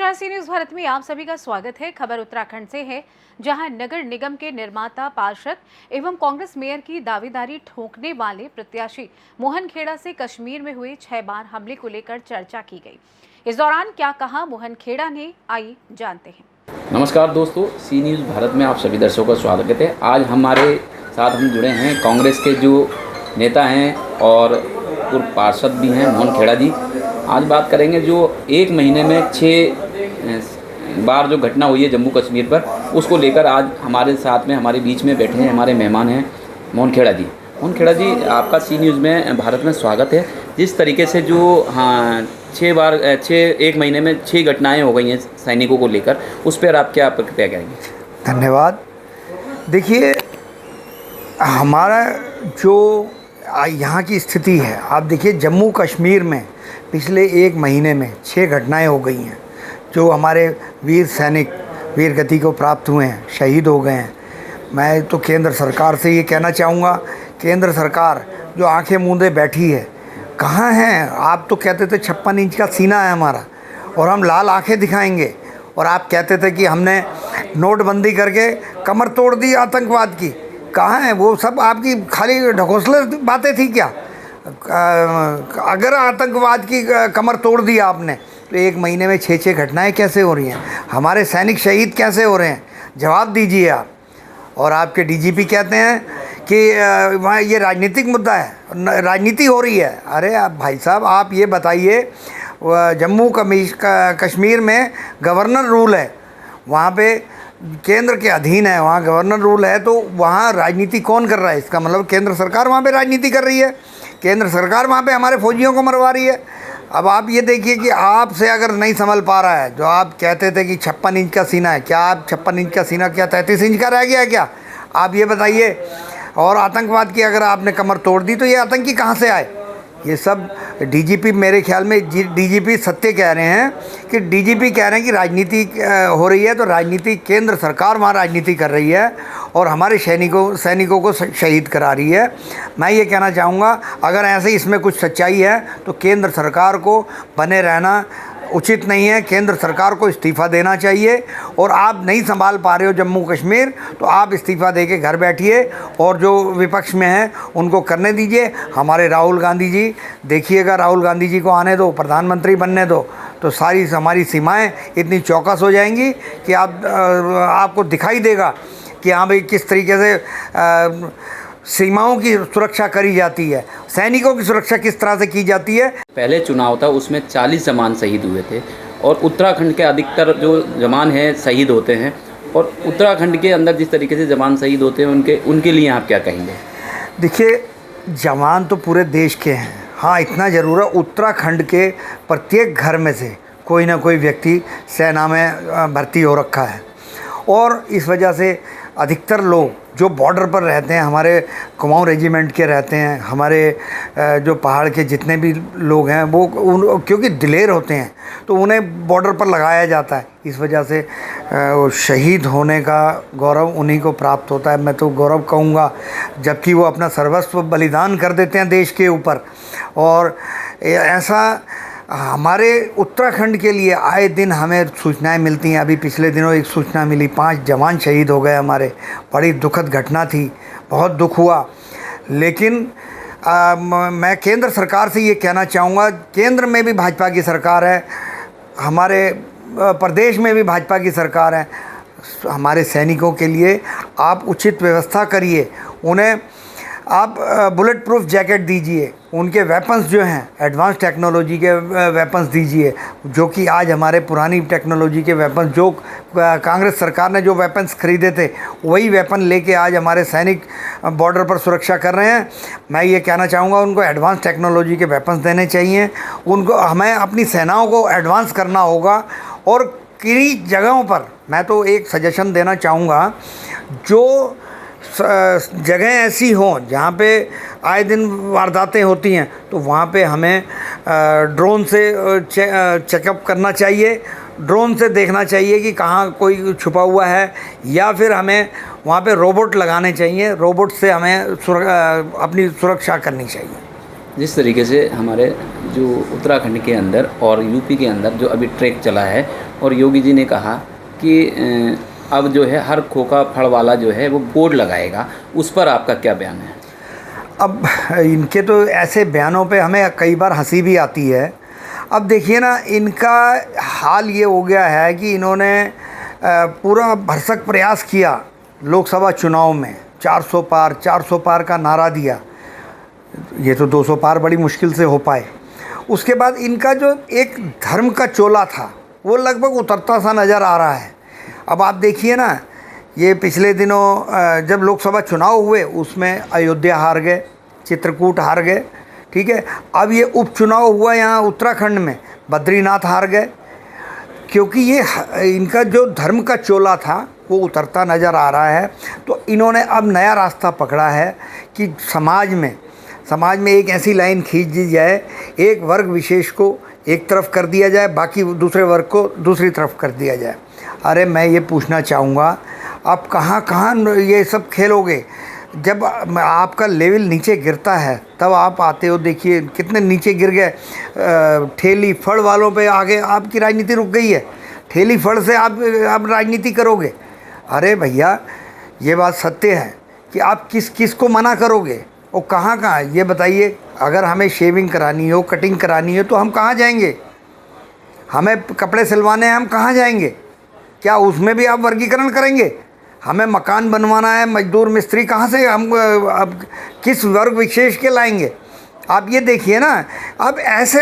नमस्कार, सी न्यूज भारत में आप सभी का स्वागत है। खबर उत्तराखंड से है, जहां नगर निगम के निर्माता पार्षद एवं कांग्रेस मेयर की दावेदारी ठोकने वाले प्रत्याशी मोहन खेड़ा से कश्मीर में हुए 6 बार हमले को लेकर चर्चा की गई। इस दौरान क्या कहा मोहन खेड़ा ने, आइए जानते हैं। नमस्कार दोस्तों, सी न्यूज भारत में आप सभी दर्शकों का स्वागत है। आज हमारे साथ हम जुड़े हैं कांग्रेस के जो नेता हैं और पूर्व पार्षद भी हैं मोहन खेड़ा जी। आज बात करेंगे जो एक महीने में 6 बार जो घटना हुई है जम्मू कश्मीर पर, उसको लेकर आज हमारे साथ में हमारे बीच में बैठे हैं हमारे मेहमान हैं मोहन खेड़ा जी। मोहन खेड़ा जी, आपका सी न्यूज़ में भारत में स्वागत है। जिस तरीके से जो 1 महीने में 6 घटनाएं हो गई हैं सैनिकों को लेकर, उस पर आप क्या प्रतिक्रिया करेंगे? धन्यवाद। देखिए, हमारा जो यहाँ की स्थिति है, आप देखिए जम्मू कश्मीर में पिछले 1 महीने में 6 घटनाएं हो गई हैं। जो हमारे वीर सैनिक वीर गति को प्राप्त हुए हैं, शहीद हो गए हैं। मैं तो केंद्र सरकार से ये कहना चाहूँगा, केंद्र सरकार जो आंखें मूंदे बैठी है, कहाँ हैं आप? तो कहते थे 56 इंच का सीना है हमारा और हम लाल आंखें दिखाएंगे, और आप कहते थे कि हमने नोटबंदी करके कमर तोड़ दी आतंकवाद की। कहाँ है वो सब? आपकी खाली ढकोसले बातें थी क्या? अगर आतंकवाद की कमर तोड़ दी आपने, तो 1 महीने में 6 घटनाएं कैसे हो रही हैं? हमारे सैनिक शहीद कैसे हो रहे हैं? जवाब दीजिए आप। और आपके डीजीपी कहते हैं कि वहाँ ये राजनीतिक मुद्दा है, राजनीति हो रही है। अरे आप भाई साहब, आप ये बताइए, जम्मू कश्मीर में गवर्नर रूल है, वहाँ पे केंद्र के अधीन है, वहाँ गवर्नर रूल है, तो वहाँ राजनीति कौन कर रहा है? इसका मतलब केंद्र सरकार वहाँ पे राजनीति कर रही है। केंद्र सरकार वहाँ पे हमारे फौजियों को मरवा रही है। अब आप ये देखिए कि आपसे अगर नहीं संभल पा रहा है, जो आप कहते थे कि 56 इंच का सीना है, क्या आप 56 इंच का सीना क्या 33 इंच का रह गया है क्या? आप ये बताइए। और आतंकवाद की अगर आपने कमर तोड़ दी, तो ये आतंकी कहाँ से आए? ये सब डीजीपी, मेरे ख्याल में डीजीपी सत्य कह रहे हैं कि डीजीपी कह रहे हैं कि राजनीति हो रही है, तो राजनीति केंद्र सरकार वहाँ राजनीति कर रही है और हमारे सैनिकों को शहीद करा रही है। मैं ये कहना चाहूँगा, अगर ऐसे इसमें कुछ सच्चाई है तो केंद्र सरकार को बने रहना उचित नहीं है। केंद्र सरकार को इस्तीफ़ा देना चाहिए, और आप नहीं संभाल पा रहे हो जम्मू कश्मीर, तो आप इस्तीफ़ा दे के घर बैठिए और जो विपक्ष में हैं उनको करने दीजिए। हमारे राहुल गांधी जी, देखिएगा, राहुल गांधी जी को आने दो, प्रधानमंत्री बनने दो, तो सारी हमारी सीमाएं इतनी चौकस हो जाएंगी कि आपको दिखाई देगा कि हाँ भाई, किस तरीके से सीमाओं की सुरक्षा करी जाती है, सैनिकों की सुरक्षा किस तरह से की जाती है। पहले चुनाव था, उसमें 40 जवान शहीद हुए थे, और उत्तराखंड के अधिकतर जो जवान हैं शहीद होते हैं, और उत्तराखंड के अंदर जिस तरीके से जवान शहीद होते हैं, उनके लिए आप क्या कहेंगे? देखिए, जवान तो पूरे देश के हैं। हाँ, इतना ज़रूर है, उत्तराखंड के प्रत्येक घर में से कोई ना कोई व्यक्ति सेना में भर्ती हो रखा है, और इस वजह से अधिकतर लोग जो बॉर्डर पर रहते हैं, हमारे कुमाऊं रेजिमेंट के रहते हैं, हमारे जो पहाड़ के जितने भी लोग हैं, वो क्योंकि दिलेर होते हैं, तो उन्हें बॉर्डर पर लगाया जाता है। इस वजह से शहीद होने का गौरव उन्हीं को प्राप्त होता है। मैं तो गौरव कहूँगा, जबकि वो अपना सर्वस्व बलिदान कर देते हैं देश के ऊपर। और ऐसा हमारे उत्तराखंड के लिए आए दिन हमें सूचनाएं मिलती हैं। अभी पिछले दिनों एक सूचना मिली, 5 जवान शहीद हो गए हमारे। बड़ी दुखद घटना थी, बहुत दुख हुआ। लेकिन मैं केंद्र सरकार से ये कहना चाहूँगा, केंद्र में भी भाजपा की सरकार है, हमारे प्रदेश में भी भाजपा की सरकार है। हमारे सैनिकों के लिए आप उचित व्यवस्था करिए, उन्हें आप बुलेट प्रूफ जैकेट दीजिए, उनके वेपन्स जो हैं एडवांस टेक्नोलॉजी के वेपन्स दीजिए, जो कि आज हमारे पुरानी टेक्नोलॉजी के वेपन्स, जो कांग्रेस सरकार ने जो वेपन्स खरीदे थे, वही वेपन लेके आज हमारे सैनिक बॉर्डर पर सुरक्षा कर रहे हैं। मैं ये कहना चाहूँगा, उनको एडवांस टेक्नोलॉजी के वेपन्स देने चाहिए। उनको, हमें अपनी सेनाओं को एडवांस करना होगा। और किन्हीं जगहों पर मैं तो एक सजेशन देना चाहूँगा, जो जगह ऐसी हों जहाँ पे आए दिन वारदातें होती हैं, तो वहाँ पे हमें ड्रोन से चेकअप करना चाहिए। ड्रोन से देखना चाहिए कि कहाँ कोई छुपा हुआ है, या फिर हमें वहाँ पे रोबोट लगाने चाहिए। रोबोट से हमें अपनी सुरक्षा करनी चाहिए। जिस तरीके से हमारे जो उत्तराखंड के अंदर और यूपी के अंदर जो अभी ट्रैक चला है, और योगी जी ने कहा कि अब जो है हर खोखा फल वाला जो है वो बोर्ड लगाएगा, उस पर आपका क्या बयान है? अब इनके तो ऐसे बयानों पे हमें कई बार हंसी भी आती है। अब देखिए ना, इनका हाल ये हो गया है कि इन्होंने पूरा भरसक प्रयास किया लोकसभा चुनाव में, 400 पार का नारा दिया। ये तो 200 पार बड़ी मुश्किल से हो पाए। उसके बाद इनका जो एक धर्म का चोला था वो लगभग उतरता सा नज़र आ रहा है। अब आप देखिए ना, ये पिछले दिनों जब लोकसभा चुनाव हुए उसमें अयोध्या हार गए, चित्रकूट हार गए, ठीक है। अब ये उपचुनाव हुआ यहाँ उत्तराखंड में, बद्रीनाथ हार गए, क्योंकि ये इनका जो धर्म का चोला था वो उतरता नज़र आ रहा है। तो इन्होंने अब नया रास्ता पकड़ा है कि समाज में एक ऐसी लाइन खींच दी जाए, एक वर्ग विशेष को एक तरफ कर दिया जाए, बाकी दूसरे वर्ग को दूसरी तरफ कर दिया जाए। अरे मैं ये पूछना चाहूँगा, आप कहाँ ये सब खेलोगे? जब आपका लेवल नीचे गिरता है तब आप आते हो, देखिए कितने नीचे गिर गए। ठेली फड़ वालों पे आगे आपकी राजनीति रुक गई है। ठेली फड़ से आप राजनीति करोगे? अरे भैया, ये बात सत्य है कि आप किस को मना करोगे और कहाँ ये बताइए। अगर हमें शेविंग करानी हो, कटिंग करानी हो तो हम कहाँ जाएंगे? हमें कपड़े सिलवाने हैं, हम कहाँ जाएंगे? क्या उसमें भी आप वर्गीकरण करेंगे? हमें मकान बनवाना है, मजदूर मिस्त्री कहाँ से हम अब किस वर्ग विशेष के लाएंगे? आप ये देखिए ना, अब ऐसे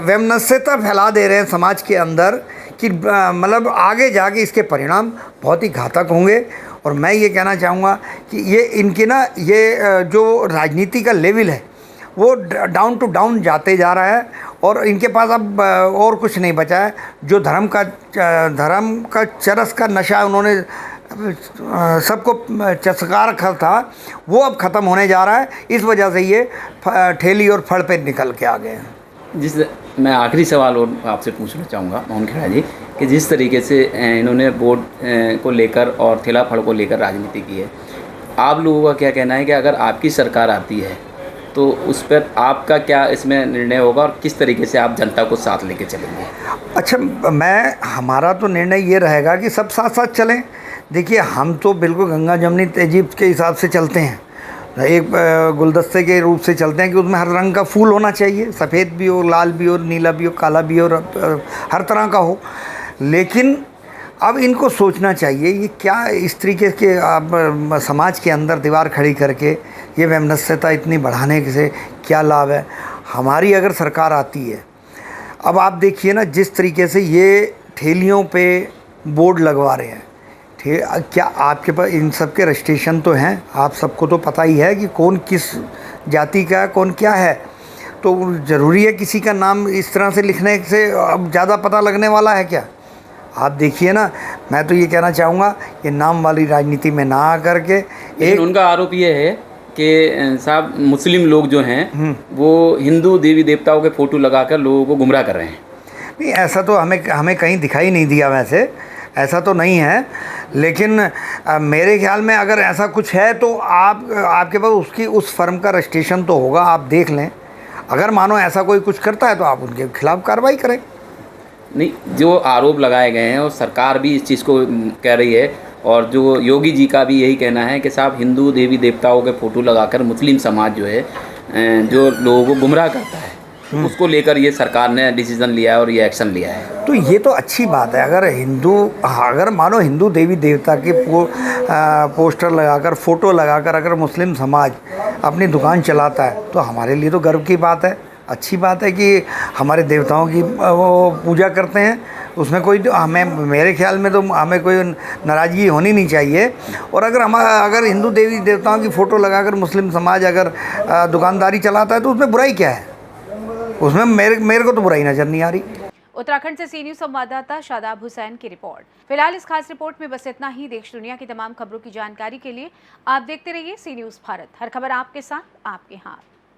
वैमनस्यता फैला दे रहे हैं समाज के अंदर कि मतलब आगे जाके इसके परिणाम बहुत ही घातक होंगे। और मैं ये कहना चाहूँगा कि ये इनके ना ये जो राजनीति का लेवल है वो डाउन टू डाउन जाते जा रहा है और इनके पास अब और कुछ नहीं बचा है। जो धर्म का चरस का नशा उन्होंने सबको चस्का रखा था वो अब ख़त्म होने जा रहा है। इस वजह से ये ठेली और फड़ पे निकल के आ गए हैं। मैं आखिरी सवाल और आपसे पूछना चाहूँगा मोहन खेड़ा जी, कि जिस तरीके से इन्होंने बोर्ड को लेकर और ठेला फड़ को लेकर राजनीति की है, आप लोगों का क्या कहना है कि अगर आपकी सरकार आती है तो उस पर आपका क्या इसमें निर्णय होगा और किस तरीके से आप जनता को साथ लेके चलेंगे? अच्छा, हमारा तो निर्णय ये रहेगा कि सब साथ साथ चलें। देखिए, हम तो बिल्कुल गंगा जमनी तहजीब के हिसाब से चलते हैं, एक गुलदस्ते के रूप से चलते हैं कि उसमें हर रंग का फूल होना चाहिए, सफ़ेद भी हो, लाल भी हो, नीला भी हो, काला भी हो, हर तरह का हो। लेकिन अब इनको सोचना चाहिए ये क्या इस तरीके के आप समाज के अंदर दीवार खड़ी करके ये वैमनस्यता इतनी बढ़ाने से क्या लाभ है? हमारी अगर सरकार आती है, अब आप देखिए ना जिस तरीके से ये ठेलियों पे बोर्ड लगवा रहे हैं, क्या आपके पास इन सब के रजिस्ट्रेशन तो हैं? आप सबको तो पता ही है कि कौन किस जाति का है, कौन क्या है। तो ज़रूरी है किसी का नाम इस तरह से लिखने से अब ज़्यादा पता लगने वाला है क्या? आप देखिए ना, मैं तो ये कहना चाहूँगा ये नाम वाली राजनीति में ना आ करके एक उनका आरोप ये है कि साहब मुस्लिम लोग जो हैं वो हिंदू देवी देवताओं के फ़ोटो लगाकर लोगों को गुमराह कर रहे हैं। नहीं, ऐसा तो हमें कहीं दिखाई नहीं दिया, वैसे ऐसा तो नहीं है। लेकिन मेरे ख्याल में अगर ऐसा कुछ है तो आपके पास उस फर्म का रजिस्ट्रेशन तो होगा, आप देख लें। अगर मानो ऐसा कोई कुछ करता है तो आप उनके खिलाफ़ कार्रवाई करें। नहीं, जो आरोप लगाए गए हैं और सरकार भी इस चीज़ को कह रही है और जो योगी जी का भी यही कहना है कि साहब हिंदू देवी देवताओं के फ़ोटो लगाकर मुस्लिम समाज जो है जो लोगों को गुमराह करता है, उसको लेकर ये सरकार ने डिसीज़न लिया है और ये एक्शन लिया है। तो ये तो अच्छी बात है। अगर मानो हिंदू देवी देवता के पोस्टर लगाकर, फ़ोटो लगाकर अगर मुस्लिम समाज अपनी दुकान चलाता है तो हमारे लिए तो गर्व की बात है, अच्छी बात है कि हमारे देवताओं की वो पूजा करते हैं। उसमें मेरे ख्याल में तो हमें कोई नाराज़गी होनी नहीं चाहिए। और अगर हिंदू देवी देवताओं की फ़ोटो लगाकर मुस्लिम समाज अगर दुकानदारी चलाता है तो उसमें बुराई क्या है? उसमें मेरे को तो बुराई नज़र नहीं आ रही। उत्तराखंड से सी न्यूज़ संवाददाता शादाब हुसैन की रिपोर्ट। फिलहाल इस खास रिपोर्ट में बस इतना ही। देश दुनिया की तमाम खबरों की जानकारी के लिए आप देखते रहिए सी न्यूज़ भारत। हर खबर आपके साथ, आपके हाथ।